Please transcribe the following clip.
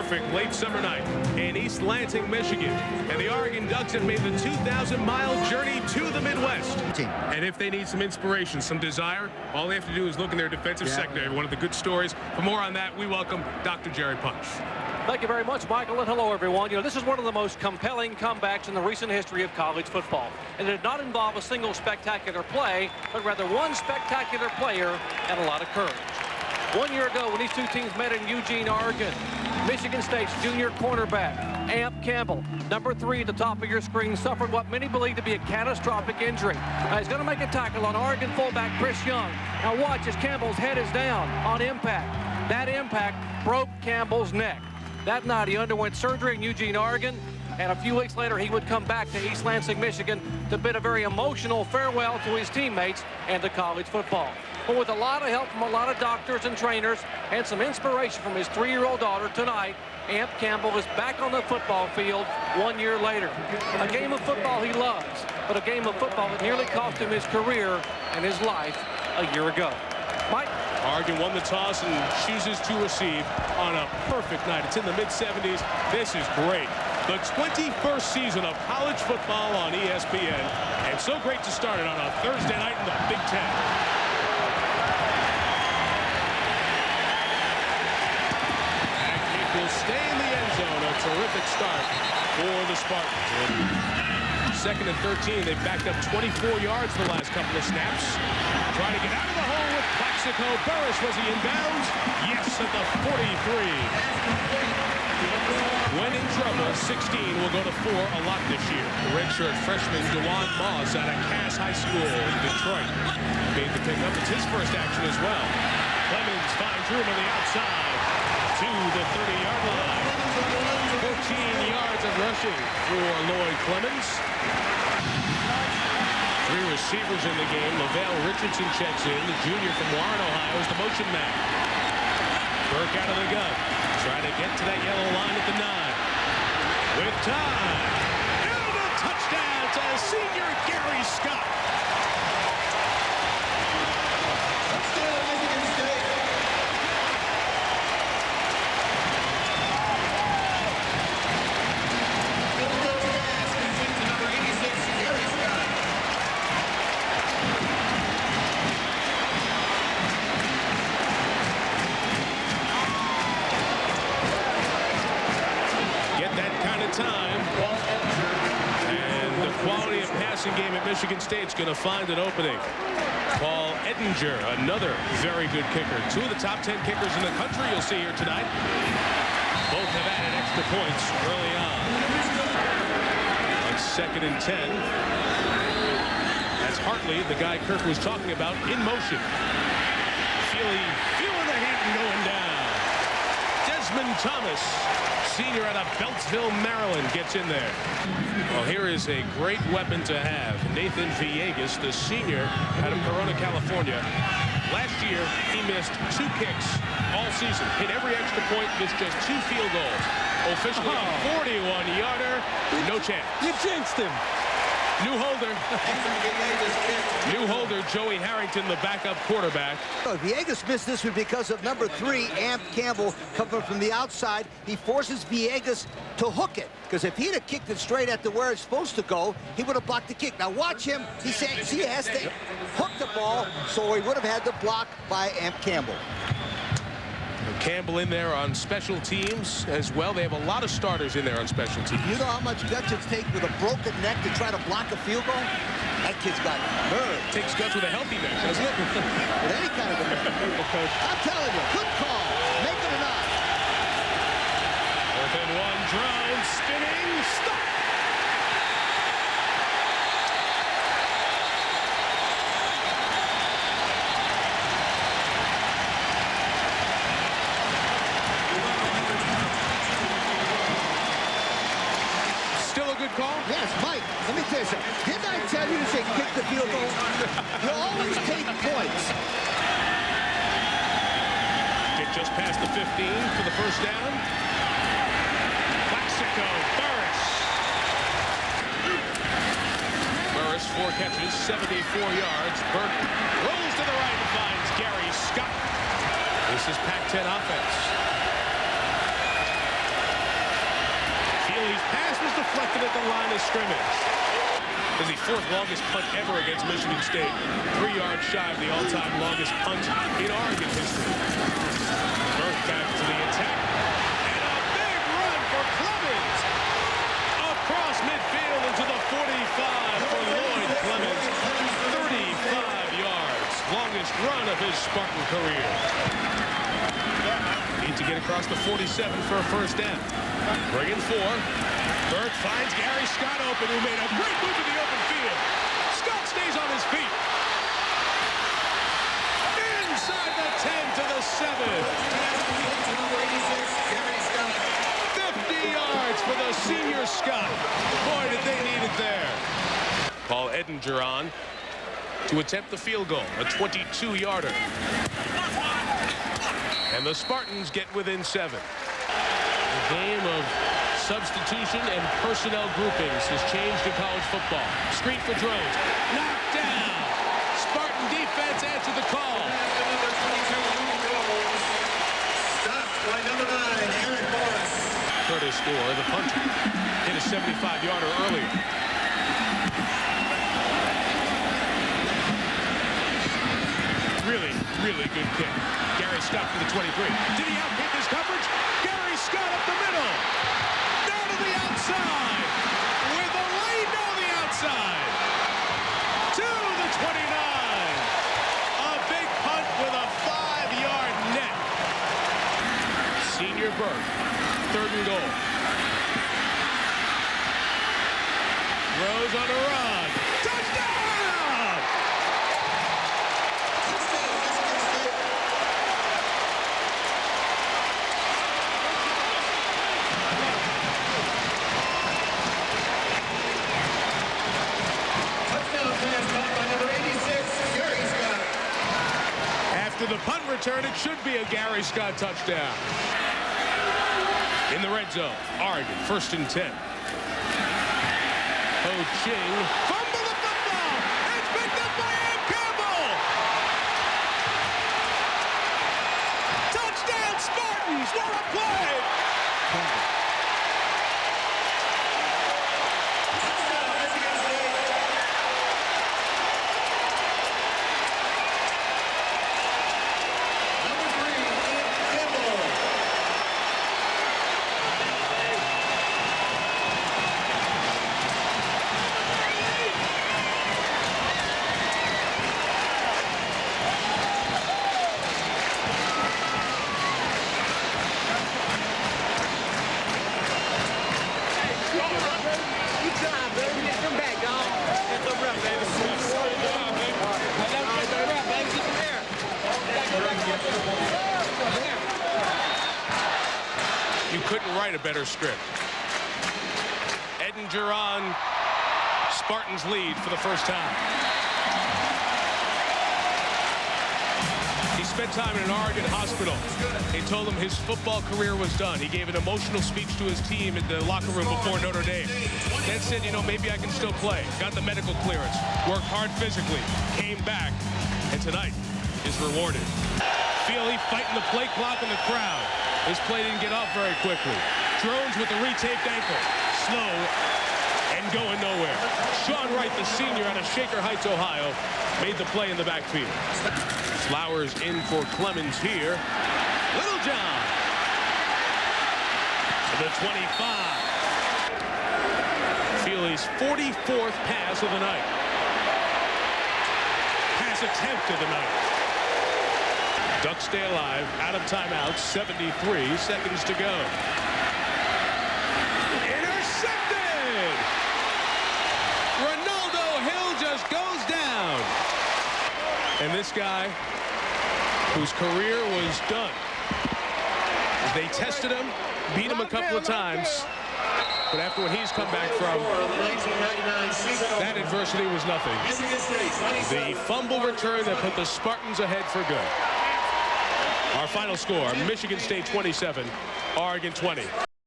perfect late summer night in East Lansing, Michigan. And the Oregon Ducks have made the 2,000-mile journey to the Midwest. And if they need some inspiration, some desire, all they have to do is look in their defensive secondary. One of the good stories. For more on that, we welcome Dr. Jerry Punch. Thank you very much, Michael, and hello, everyone. You know, this is one of the most compelling comebacks in the recent history of college football. And it did not involve a single spectacular play, but rather one spectacular player and a lot of courage. 1 year ago, when these two teams met in Eugene, Oregon, Michigan State's junior cornerback, Amp Campbell, number 3 at the top of your screen, suffered what many believe to be a catastrophic injury. Now, he's going to make a tackle on Oregon fullback Chris Young. Now watch as Campbell's head is down on impact. That impact broke Campbell's neck. That night, he underwent surgery in Eugene, Oregon, and a few weeks later, he would come back to East Lansing, Michigan to bid a very emotional farewell to his teammates and to college football. But with a lot of help from a lot of doctors and trainers and some inspiration from his 3-year-old daughter tonight, Amp Campbell is back on the football field 1 year later. A game of football he loves, but a game of football that nearly cost him his career and his life a year ago. Mike? Oregon won the toss and chooses to receive on a perfect night. It's in the mid-70s. This is great. The 21st season of college football on ESPN. And so great to start it on a Thursday night in the Big Ten. That kick will stay in the end zone. A terrific start for the Spartans. Second and 13. They've backed up 24 yards the last couple of snaps. Trying to get out of the hole with Plaxico. Burris, was he in bounds? Yes, at the 43. When in trouble, 16 will go to 4 a lot this year. The redshirt freshman DeJuan Moss out of Cass High School in Detroit made the pickup. It's his first action as well. Clemens finds room on the outside to the 30-yard line. 14 yards of rushing for Lloyd Clemens. 3 receivers in the game. Lavelle Richardson checks in. The junior from Warren, Ohio, is the motion man. Burke out of the gun. Trying to get to that yellow line at the 9. With time. And a touchdown to senior Gary Scott. Time, and the quality of passing game at Michigan State's going to find an opening. Paul Ettinger, another very good kicker. 2 of the top 10 kickers in the country you'll see here tonight. Both have added extra points early on. On 2nd and 10. That's Hartley, the guy Kirk was talking about, in motion. Feeling the heat going down. Desmond Thomas, senior out of Beltsville, Maryland, gets in there. Well, here is a great weapon to have. Nathan Villegas, the senior out of Corona, California. Last year, he missed 2 kicks all season. Hit every extra point, missed just 2 field goals. Officially a 41-yarder, no chance. You jinxed him. New holder, Joey Harrington, the backup quarterback. Villegas missed this one because of number 3, Amp Campbell, coming from the outside. He forces Villegas to hook it, because if he'd have kicked it straight at where it's supposed to go, he would have blocked the kick. Now watch him. He has to hook the ball, so he would have had the block by Amp Campbell. Campbell in there on special teams as well. They have a lot of starters in there on special teams. You know how much guts it takes with a broken neck to try to block a field goal? That kid's got nerve. Takes guts with a healthy neck, doesn't it? With any kind of a neck. I'm telling you, good call. Make it or not. 4th and 1, drone, spinning, stop. Call? Yes, Mike, let me tell you something. Didn't I tell you to say kick the field goal? You always take points. Get just past the 15 for the first down. Plaxico, Burris. 4 catches, 74 yards. Burke rolls to the right and finds Gary Scott. This is Pac-10 offense. deflected at the line of scrimmage. Is the fourth longest punt ever against Michigan State. 3 yards shy of the all-time longest punt in Oregon history. Burke back to the attack. And a big run for Clemens. Across midfield into the 45 for Lloyd Clemens. 35 yards. Longest run of his Spartan career. Need to get across the 47 for a first down. Bring in 4. Burke finds Gary Scott open, who made a great move in the open field. Scott stays on his feet. Inside the 10 to the 7. 50 yards for the senior Scott. Boy, did they need it there. Paul Edinger on to attempt the field goal, a 22-yarder. And the Spartans get within 7. The game of substitution and personnel groupings has changed in college football. Screen for Drones. Knocked down. Spartan defense answered the call. Stopped by number 9, Aaron Morris. Curtis Gore, the punter, hit a 75-yarder earlier. Really good kick. Gary Scott for the 23. Did he outkick his coverage? Gary Scott up the middle. Down to the outside. With a lane down the outside. To the 29. A big punt with a 5-yard net. Senior Burke. 3rd and goal. Rose on a run. Touchdown! After the punt return, it should be a Gary Scott touchdown. In the red zone, Oregon, 1st and 10. Ho Ching, fumble the football! It's picked up by Am Campbell! Touchdown Spartans! What a play! You couldn't write a better script. Edinger on. Spartans lead for the first time. He spent time in an Oregon hospital. They told him his football career was done. He gave an emotional speech to his team in the locker room before Notre Dame. Then said, you know, maybe I can still play. Got the medical clearance. Worked hard physically. Came back. And tonight is rewarded. Feely fighting the play clock in the crowd. This play didn't get off very quickly. Drones with the retaped ankle. Slow and going nowhere. Sean Wright, the senior out of Shaker Heights, Ohio, made the play in the backfield. Flowers in for Clemens here. Little John to the 25. Feely's 44th pass of the night. Pass attempt of the night. Ducks stay alive, out of timeout, 73 seconds to go. Intercepted! Ronaldo Hill just goes down. And this guy, whose career was done, they tested him, beat him a couple of times, but after what he's come back from, that adversity was nothing. The fumble return that put the Spartans ahead for good. Our final score, Michigan State 27, Oregon 20.